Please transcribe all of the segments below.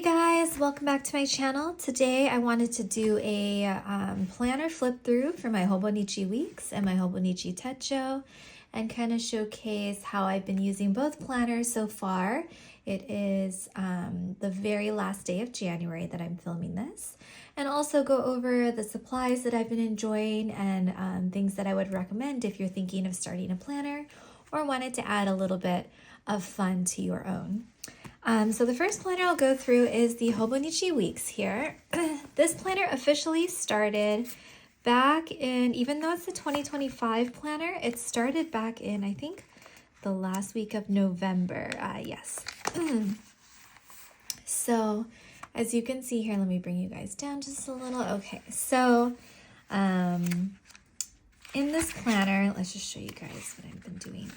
Hey guys, welcome back to my channel. Today I wanted to do a planner flip through for my Hobonichi Weeks and my Hobonichi Techo and kind of showcase how I've been using both planners so far. It is the very last day of January that I'm filming this, and also go over the supplies that I've been enjoying and things that I would recommend if you're thinking of starting a planner or wanted to add a little bit of fun to your own. So the first planner I'll go through is the Hobonichi Weeks here. This planner officially started back in, even though it's the 2025 planner, it started back in, I think, the last week of November. Yes. So as you can see here, let me bring you guys down just a little. Okay, so in this planner, let's just show you guys what I've been doing.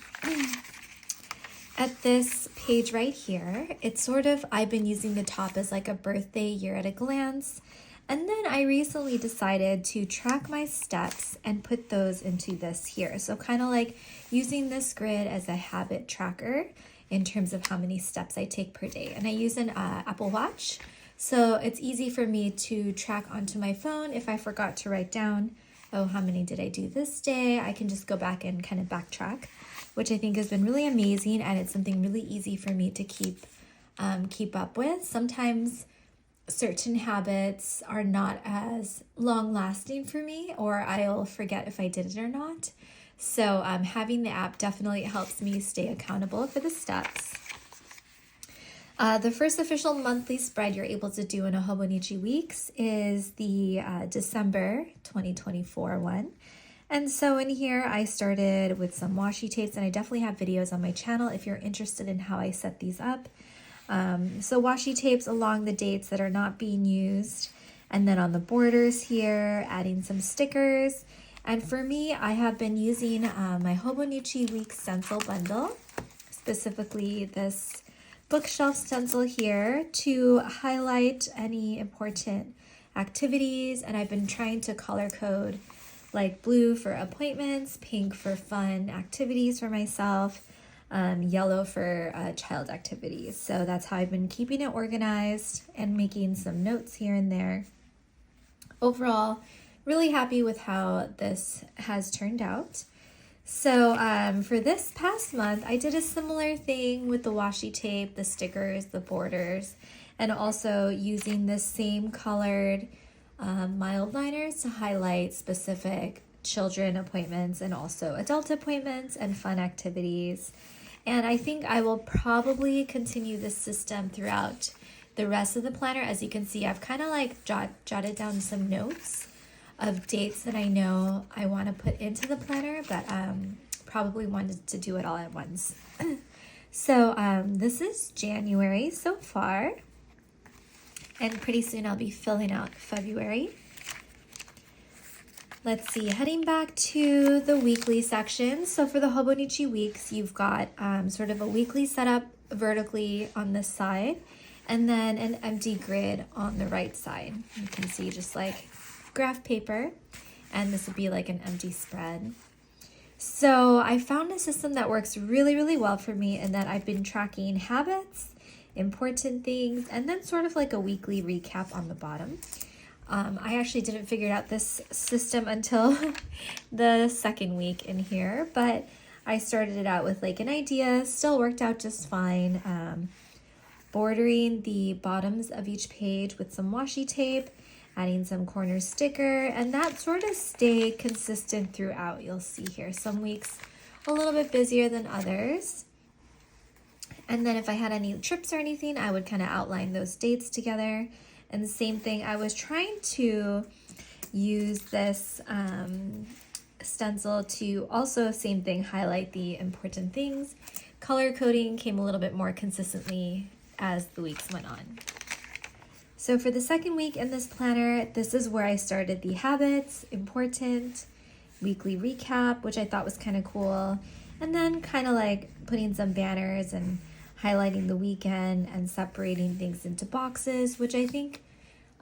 At this page right here, it's sort of, I've been using the top as like a birthday year at a glance. And then I recently decided to track my steps and put those into this here. So kind of like using this grid as a habit tracker in terms of how many steps I take per day. And I use an Apple Watch. So it's easy for me to track onto my phone. If I forgot to write down, oh, how many did I do this day? I can just go back and kind of backtrack, which I think has been really amazing, and it's something really easy for me to keep up with. Sometimes certain habits are not as long-lasting for me, or I'll forget if I did it or not. So having the app definitely helps me stay accountable for the steps. The first official monthly spread you're able to do in a Hobonichi Weeks is the December 2024 one. And so in here, I started with some washi tapes, and I definitely have videos on my channel if you're interested in how I set these up. So washi tapes along the dates that are not being used, and then on the borders here, adding some stickers. And for me, I have been using my Hobonichi Weeks stencil bundle, specifically this bookshelf stencil here, to highlight any important activities. And I've been trying to color code like blue for appointments, pink for fun activities for myself, yellow for child activities. So that's how I've been keeping it organized and making some notes here and there. Overall, really happy with how this has turned out. So for this past month, I did a similar thing with the washi tape, the stickers, the borders, and also using the same colored mild liners to highlight specific children appointments and also adult appointments and fun activities. And I think I will probably continue this system throughout the rest of the planner. As you can see, I've kind of like jotted down some notes of dates that I know I want to put into the planner, but probably wanted to do it all at once. So this is January so far, and pretty soon I'll be filling out February. Let's see, heading back to the weekly section. So for the Hobonichi Weeks, you've got sort of a weekly setup vertically on this side, and then an empty grid on the right side. You can see just like graph paper, and this would be like an empty spread. So I found a system that works really, really well for me, and that I've been tracking habits, important things, and then sort of like a weekly recap on the bottom. I actually didn't figure out this system until the second week in here, but I started it out with like an idea, still worked out just fine. Bordering the bottoms of each page with some washi tape, adding some corner sticker, and that sort of stayed consistent throughout. You'll see here some weeks a little bit busier than others. And then if I had any trips or anything, I would kind of outline those dates together. And the same thing, I was trying to use this stencil to also, same thing, highlight the important things. Color coding came a little bit more consistently as the weeks went on. So for the second week in this planner, this is where I started the habits, important, weekly recap, which I thought was kind of cool. And then kind of like putting some banners and highlighting the weekend and separating things into boxes, which I think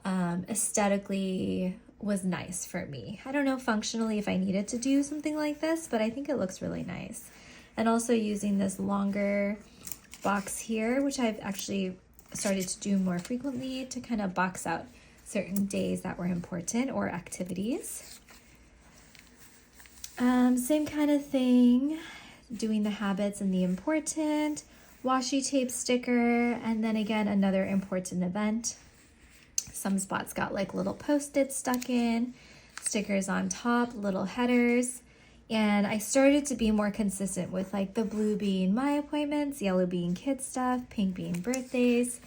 aesthetically was nice for me. I don't know functionally if I needed to do something like this, but I think it looks really nice. And also using this longer box here, which I've actually started to do more frequently to kind of box out certain days that were important or activities. Same kind of thing, doing the habits and the important, washi tape sticker, and then again, another important event. Some spots got like little post-its stuck in, stickers on top, little headers. And I started to be more consistent with like the blue being my appointments, yellow being kid stuff, pink being birthdays.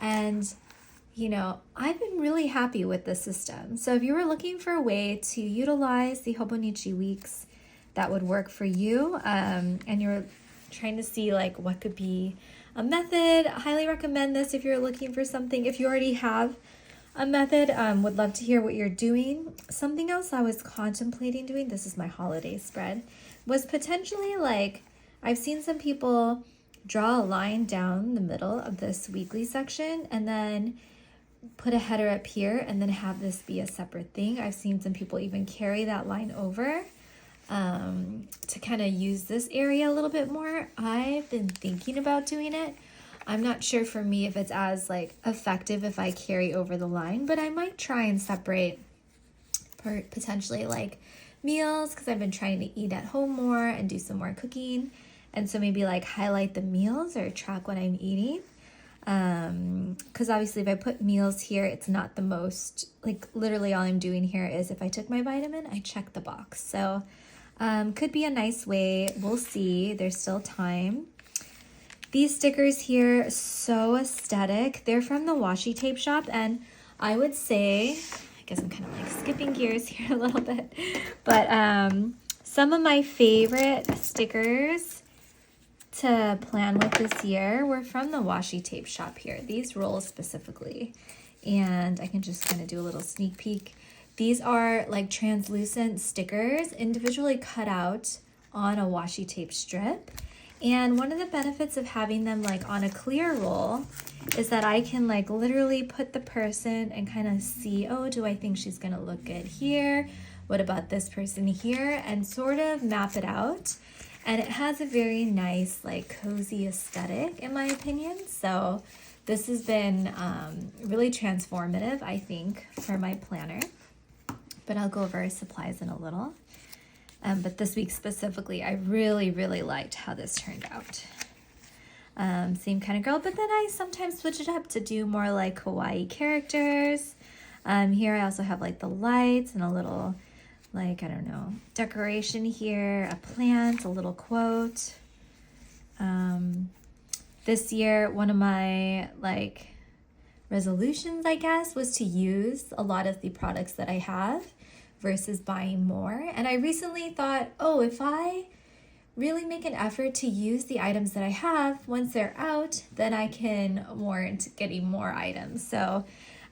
And, you know, I've been really happy with the system. So if you were looking for a way to utilize the Hobonichi Weeks that would work for you, and you're trying to see like what could be a method, I highly recommend this if you're looking for something. If you already have a method, would love to hear what you're doing. Something else I was contemplating doing, this is my holiday spread, was potentially like, I've seen some people draw a line down the middle of this weekly section and then put a header up here and then have this be a separate thing. I've seen some people even carry that line over to kind of use this area a little bit more. I've been thinking about doing it. I'm not sure for me if it's as like effective if I carry over the line, but I might try and separate potentially like meals, because I've been trying to eat at home more and do some more cooking. And so maybe like highlight the meals or track what I'm eating. Because obviously if I put meals here, it's not the most, like literally all I'm doing here is if I took my vitamin, I check the box. So could be a nice way. We'll see. There's still time. These stickers here, so aesthetic. They're from the Washi tape shop, and I would say, I guess I'm kind of like skipping gears here a little bit, but some of my favorite stickers to plan with this year were from the Washi tape shop here. These rolls specifically, and I can just kind of do a little sneak peek. These are like translucent stickers individually cut out on a washi tape strip. And one of the benefits of having them like on a clear roll is that I can like literally put the person and kind of see, oh, do I think she's gonna look good here? What about this person here? And sort of map it out. And it has a very nice like cozy aesthetic in my opinion. So this has been really transformative, I think, for my planner. But I'll go over supplies in a little. But this week specifically, I really, really liked how this turned out. Same kind of girl, but then I sometimes switch it up to do more like kawaii characters. Here I also have like the lights and a little, like, I don't know, decoration here, a plant, a little quote. This year, one of my like resolutions, I guess, was to use a lot of the products that I have versus buying more. And I recently thought, oh, if I really make an effort to use the items that I have, once they're out, then I can warrant getting more items. So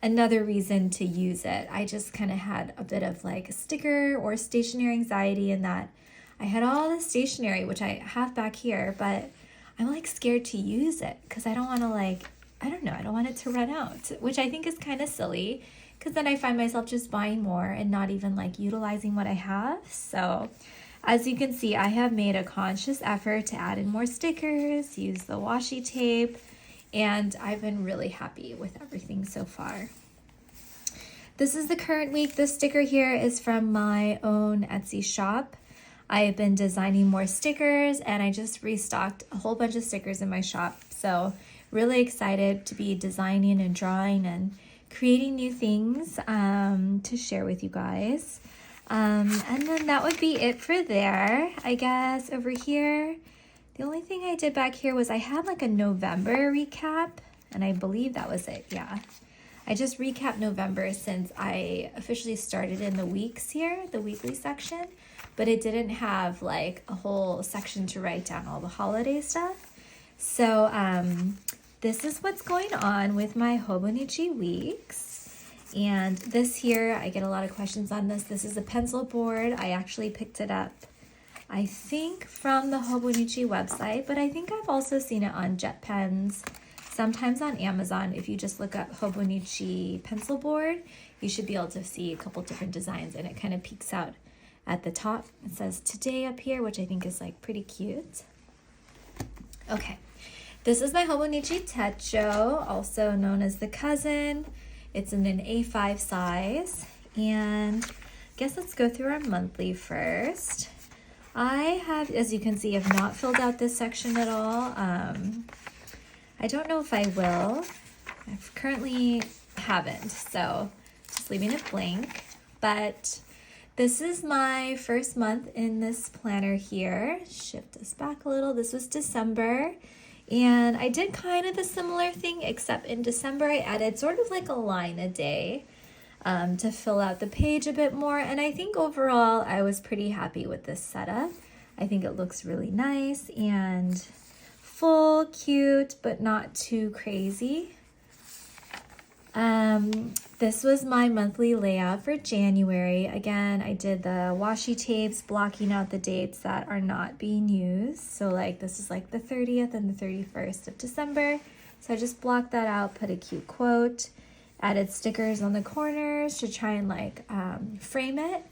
another reason to use it. I just kind of had a bit of like a sticker or stationery anxiety in that I had all the stationery, which I have back here, but I'm like scared to use it because I don't want to like, I don't know, I don't want it to run out, which I think is kind of silly. Because then I find myself just buying more and not even like utilizing what I have. So as you can see, I have made a conscious effort to add in more stickers, use the washi tape, and I've been really happy with everything so far. This is the current week. This sticker here is from my own Etsy shop. I have been designing more stickers and I just restocked a whole bunch of stickers in my shop. So really excited to be designing and drawing and creating new things to share with you guys. And then that would be it for there. I guess over here, the only thing I did back here was I had like a November recap, and I believe that was it, yeah. I just recapped November since I officially started in the weeks here, the weekly section, but it didn't have like a whole section to write down all the holiday stuff. So this is what's going on with my Hobonichi Weeks. And this here, I get a lot of questions on this. This is a pencil board. I actually picked it up, I think, from the Hobonichi website, but I think I've also seen it on Jet Pens, sometimes on Amazon. If you just look up Hobonichi pencil board, you should be able to see a couple different designs, and it kind of peeks out at the top. It says today up here, which I think is like pretty cute. Okay. This is my Hobonichi Techo, also known as the cousin. It's in an A5 size. And I guess let's go through our monthly first. I have, as you can see, have not filled out this section at all. I don't know if I will. I currently haven't, so just leaving it blank. But this is my first month in this planner here. Shift us back a little. This was December. And I did kind of a similar thing, except in December I added sort of like a line a day to fill out the page a bit more. And I think overall I was pretty happy with this setup. I think it looks really nice and full, cute, but not too crazy. This was my monthly layout for January. Again, I did the washi tapes blocking out the dates that are not being used. So like this is like the 30th and the 31st of December. So I just blocked that out, put a cute quote, added stickers on the corners to try and like frame it.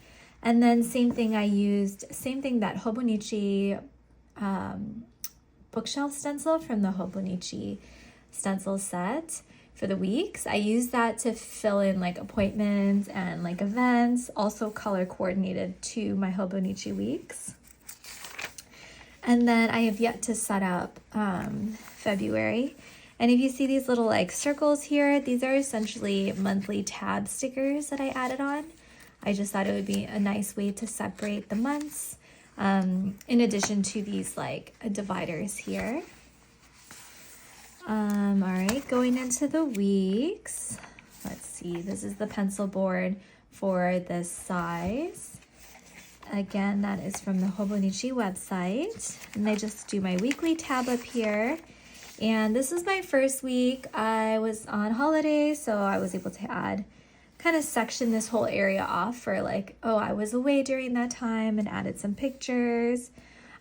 And then same thing I used, same thing that Hobonichi bookshelf stencil from the Hobonichi stencil set. For the weeks, I used that to fill in like appointments and like events, also color coordinated to my Hobonichi Weeks. And then I have yet to set up February. And if you see these little like circles here, these are essentially monthly tab stickers that I added on. I just thought it would be a nice way to separate the months, in addition to these like dividers here. All right, going into the weeks, let's see, this is the pencil board for this size. Again, that is from the Hobonichi website, and I just do my weekly tab up here. And this is my first week. I was on holiday, so I was able to add, kind of section this whole area off for like, oh, I was away during that time, and added some pictures.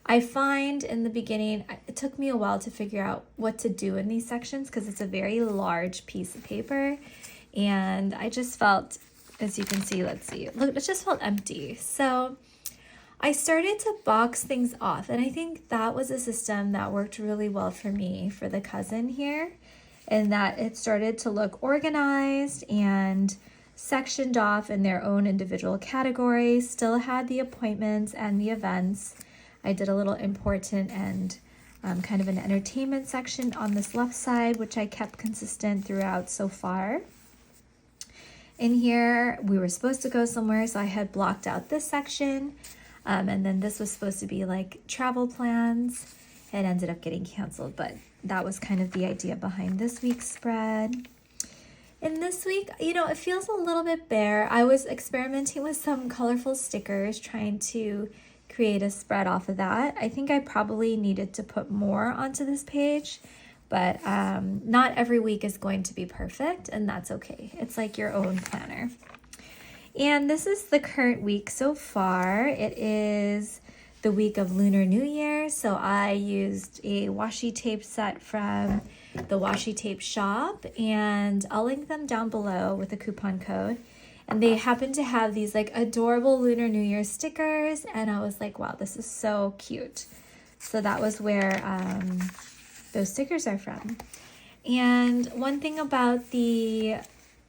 I find in the beginning, it took me a while to figure out what to do in these sections because it's a very large piece of paper. And I just felt, as you can see, let's see, look, it just felt empty. So I started to box things off. And I think that was a system that worked really well for me for the cousin here. And that it started to look organized and sectioned off in their own individual categories, still had the appointments and the events. I did a little important and kind of an entertainment section on this left side, which I kept consistent throughout so far. In here, we were supposed to go somewhere, so I had blocked out this section. And then this was supposed to be like travel plans. It ended up getting canceled, but that was kind of the idea behind this week's spread. In this week, you know, it feels a little bit bare. I was experimenting with some colorful stickers, trying to create a spread off of that. I think I probably needed to put more onto this page, but not every week is going to be perfect, and that's okay. It's like your own planner. And this is the current week so far. It is the week of Lunar New Year, so I used a washi tape set from the washi tape shop, and I'll link them down below with a coupon code. And they happen to have these like adorable Lunar New Year stickers. And I was like, wow, this is so cute. So that was where those stickers are from. And one thing about the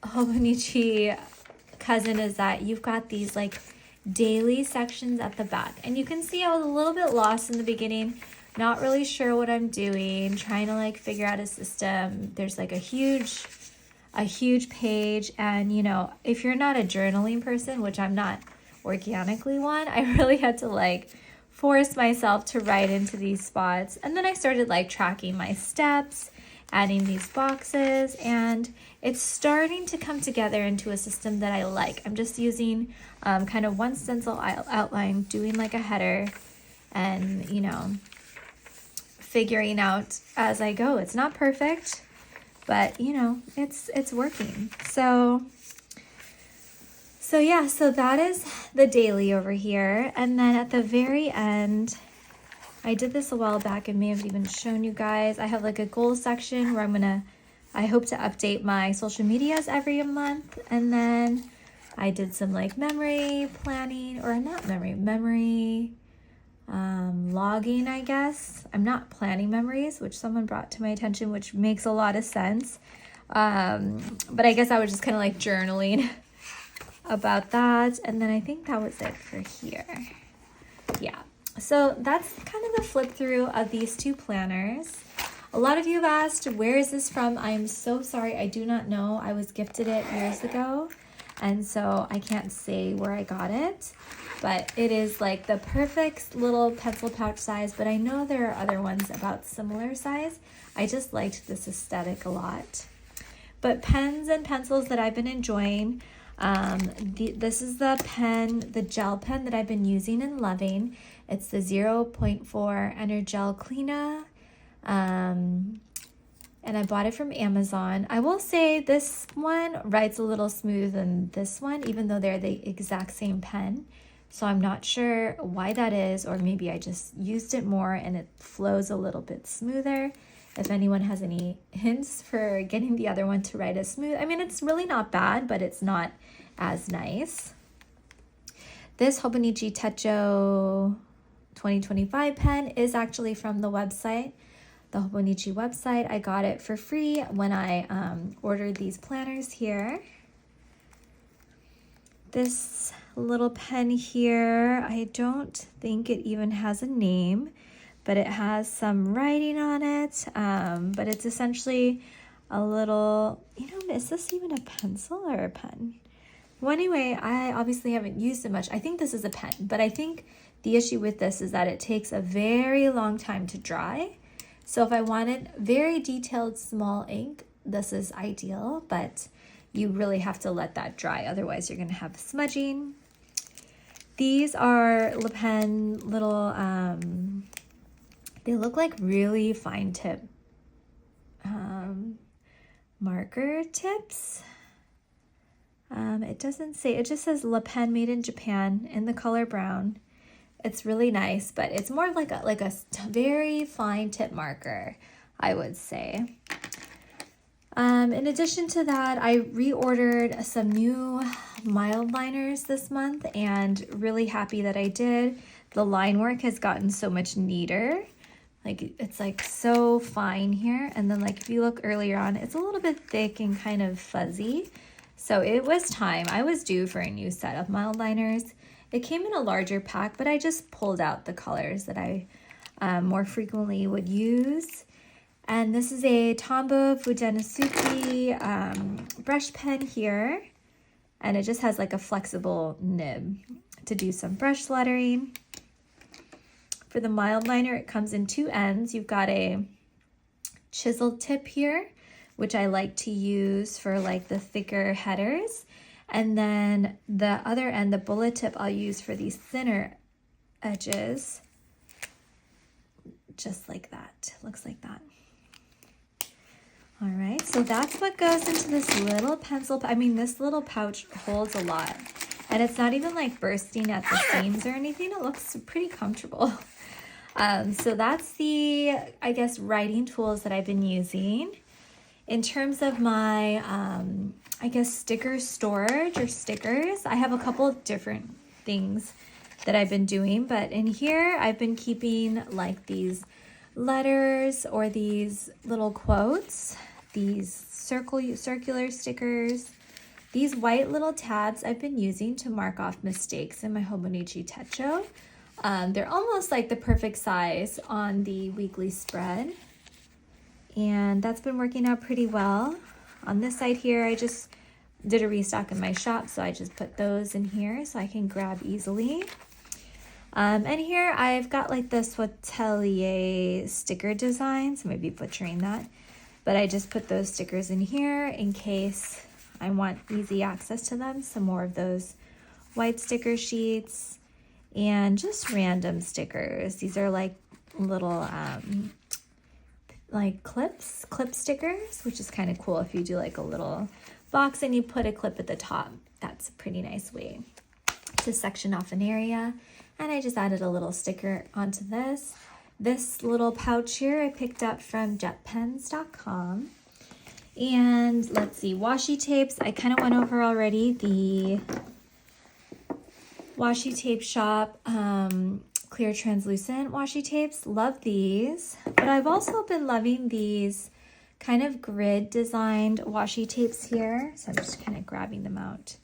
Hobonichi cousin is that you've got these like daily sections at the back. And you can see I was a little bit lost in the beginning, not really sure what I'm doing, trying to like figure out a system. There's like a huge page, and you know, if you're not a journaling person, which I'm not organically one, I really had to like force myself to write into these spots. And then I started like tracking my steps, adding these boxes, and it's starting to come together into a system that I like. I'm just using kind of one stencil outline, doing like a header, and you know, figuring out as I go. It's not perfect, but you know, it's working. So yeah, so that is the daily over here. And then at the very end, I did this a while back and may have even shown you guys. I have like a goal section where I hope to update my social medias every month. And then I did some like memory planning, or not memory, logging, I guess. I'm not planning memories, which someone brought to my attention, which makes a lot of sense. But I guess I was just kind of like journaling about that. And then I think that was it for here. Yeah. So that's kind of the flip through of these two planners. A lot of you have asked, where is this from? I am so sorry. I do not know. I was gifted it years ago, and so I can't say where I got it, but it is like the perfect little pencil pouch size, but I know there are other ones about similar size. I just liked this aesthetic a lot. But pens and pencils that I've been enjoying, this is the pen, the gel pen that I've been using and loving. It's the 0.4 Energel Cleaner. And I bought it from Amazon. I will say this one writes a little smoother than this one, even though they're the exact same pen. So I'm not sure why that is, or maybe I just used it more and it flows a little bit smoother. If anyone has any hints for getting the other one to write as smooth. I mean, it's really not bad, but it's not as nice. This Hobonichi Techo 2025 pen is actually from the website, the Hobonichi website. I got it for free when I ordered these planners here. This little pen here, I don't think it even has a name, but it has some writing on it. But it's essentially a little, is this even a pencil or a pen? Well, anyway, I obviously haven't used it much. I think this is a pen, but I think the issue with this is that it takes a very long time to dry. So if I wanted very detailed small ink, this is ideal, but you really have to let that dry. Otherwise, you're going to have smudging. These are Le Pen little, they look like really fine tip marker tips. It doesn't say, it just says Le Pen made in Japan in the color brown. It's really nice, but it's more like a very fine tip marker, I would say. In addition to that, I reordered some new mild liners this month and really happy that I did. The line work has gotten so much neater. Like it's like so fine here. And then like if you look earlier on, it's a little bit thick and kind of fuzzy. So it was time. I was due for a new set of mild liners. It came in a larger pack, but I just pulled out the colors that I more frequently would use. And this is a Tombow Fudenosuke brush pen here. And it just has like a flexible nib to do some brush lettering. For the mild liner, it comes in two ends. You've got a chiseled tip here, which I like to use for like the thicker headers. And then the other end, the bullet tip, I'll use for these thinner edges. Just like that. Looks like that. All right, so that's what goes into this little pencil. I mean, this little pouch holds a lot. And it's not even like bursting at the seams or anything. It looks pretty comfortable. So that's the, I guess, writing tools that I've been using. In terms of my, I guess, sticker storage or stickers, I have a couple of different things that I've been doing. But in here, I've been keeping like these letters or these little quotes, these circular stickers, these white little tabs I've been using to mark off mistakes in my Hobonichi Techo. They're almost like the perfect size on the weekly spread. And that's been working out pretty well. On this side here, I just did a restock in my shop, so I just put those in here so I can grab easily. And here I've got like the Swatelier sticker designs, maybe butchering that, but I just put those stickers in here in case I want easy access to them. Some more of those white sticker sheets and just random stickers. These are like little like clip stickers, which is kind of cool if you do like a little box and you put a clip at the top. That's a pretty nice way to section off an area. And I just added a little sticker onto this. This little pouch here I picked up from jetpens.com. And let's see, washi tapes. I kind of went over already the washi tape shop. clear translucent washi tapes. Love these. But I've also been loving these kind of grid designed washi tapes here. So I'm just kind of grabbing them out.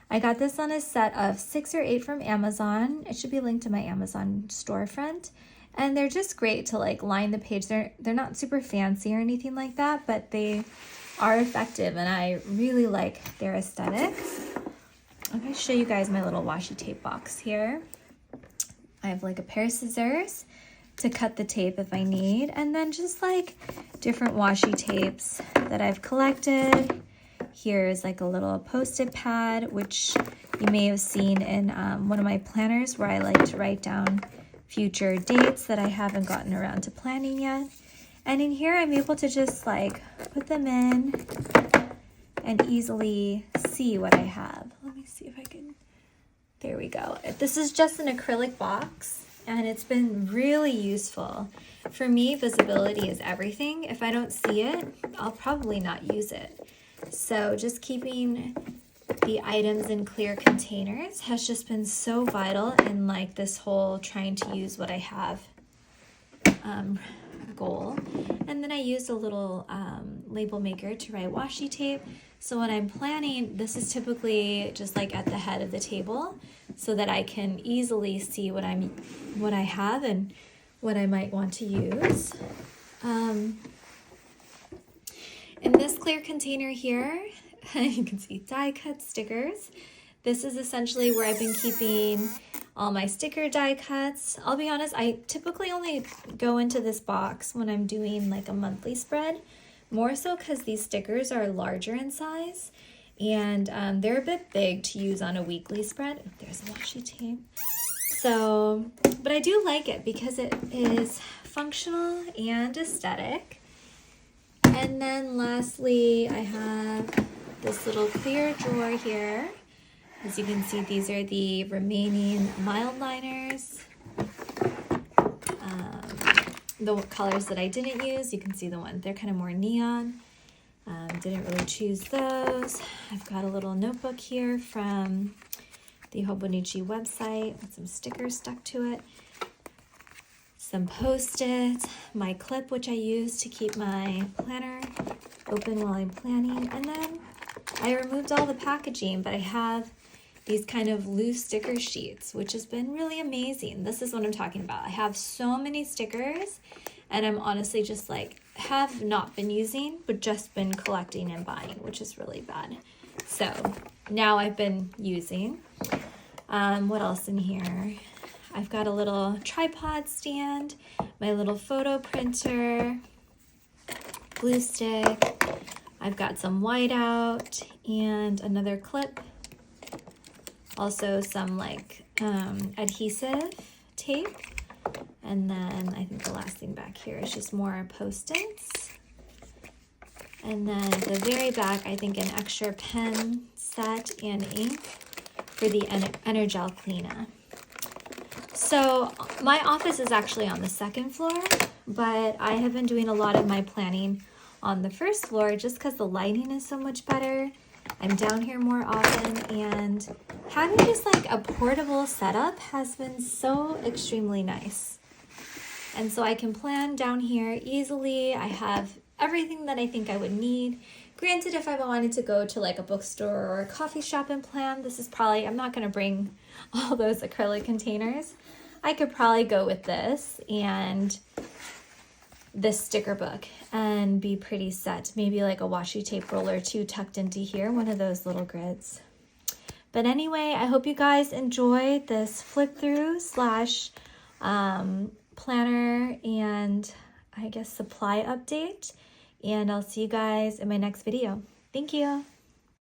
I got this on a set of 6 or 8 from Amazon. It should be linked to my Amazon storefront. And they're just great to like line the page. They're not super fancy or anything like that, but they are effective and I really like their aesthetics. I'm going to show you guys my little washi tape box here. I have like a pair of scissors to cut the tape if I need, and then just like different washi tapes that I've collected. Here's like a little post-it pad, which you may have seen in one of my planners where I like to write down future dates that I haven't gotten around to planning yet. And in here, I'm able to just like put them in and easily see what I have. Let me see if I can, there we go. This is just an acrylic box and it's been really useful. For me, visibility is everything. If I don't see it, I'll probably not use it. So just keeping the items in clear containers has just been so vital in like this whole trying to use what I have goal. And then I used a little label maker to write washi tape. So when I'm planning, this is typically just like at the head of the table so that I can easily see what I have and what I might want to use. In this clear container here, you can see die cut stickers. This is essentially where I've been keeping all my sticker die cuts. I'll be honest, I typically only go into this box when I'm doing like a monthly spread, more so because these stickers are larger in size and they're a bit big to use on a weekly spread. Oh, there's a washi tape. So, but I do like it because it is functional and aesthetic. And then lastly, I have this little clear drawer here. As you can see, these are the remaining mild liners. The colors that I didn't use, you can see the ones, they're kind of more neon. Didn't really choose those. I've got a little notebook here from the Hobonichi website with some stickers stuck to it. Some Post-its, my clip, which I use to keep my planner open while I'm planning. And then I removed all the packaging, but I have these kind of loose sticker sheets, which has been really amazing. This is what I'm talking about. I have so many stickers and I'm honestly just like, have not been using, but just been collecting and buying, which is really bad. So now I've been using. What else in here? I've got a little tripod stand, my little photo printer, glue stick. I've got some whiteout and another clip. Also some like adhesive tape. And then I think the last thing back here is just more Post-its. And then at the very back, I think an extra pen set and ink for the Energel cleaner. So my office is actually on the second floor, but I have been doing a lot of my planning on the first floor just because the lighting is so much better. I'm down here more often, and having just like a portable setup has been so extremely nice. And so I can plan down here easily. I have everything that I think I would need. Granted, if I wanted to go to like a bookstore or a coffee shop and plan, this is probably, I'm not going to bring all those acrylic containers. I could probably go with this and this sticker book and be pretty set. Maybe like a washi tape roller too tucked into here, one of those little grids. But anyway, I hope you guys enjoyed this flip through slash planner and I guess supply update. And I'll see you guys in my next video. Thank you.